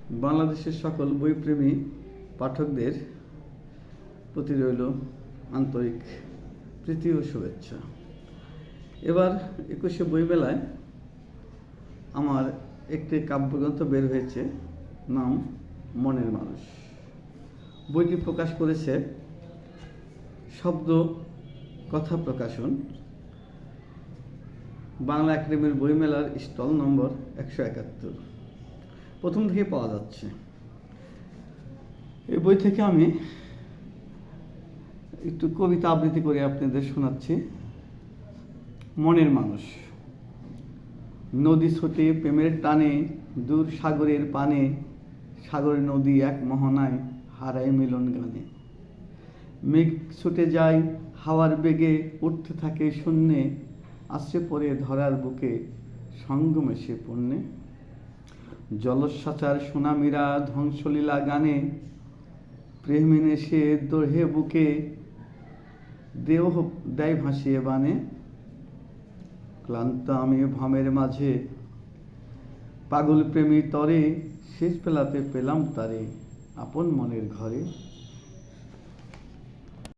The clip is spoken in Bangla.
বাংলাদেশের সকল বইপ্রেমী পাঠকদের প্রতি রইল আন্তরিক প্রীতি ও শুভেচ্ছা। এবার 21শে বইমেলায় আমার একটি কাব্যগ্রন্থ বের হয়েছে, নাম মনের মানুষ। বইটি প্রকাশ করেছে শব্দ কথা প্রকাশন, বাংলা একাডেমির বইমেলার স্টল নম্বর 171, প্রথম থেকে পাওয়া যাচ্ছে। এই বই থেকে আমি একটু কবিতা আবৃত্তি করে আপনাদের শোনাচ্ছি। মনের মানুষ। নদী ছোটে প্রেমের টানে, দূর সাগরের পানে, সাগরের নদী এক মোহনায় হারায় মিলন গানে। মেঘ ছুটে যায় হাওয়ার বেগে, উঠতে থাকে শূন্যে, আশ্রে পড়ে ধরার বুকে সঙ্গমে সে পুণ্যে। জলস্বাচার সুনামীরা ধ্বংসলীলা গানে, প্রেমিনে সে দোহে বুকে, দেহ দেয় ভাসিয়ে বানে। ক্লান্ত আমি ভ্রমের মাঝে, পাগল প্রেমী তরে, শেষ বেলাতে পেলাম তারে আপন মনের ঘরে।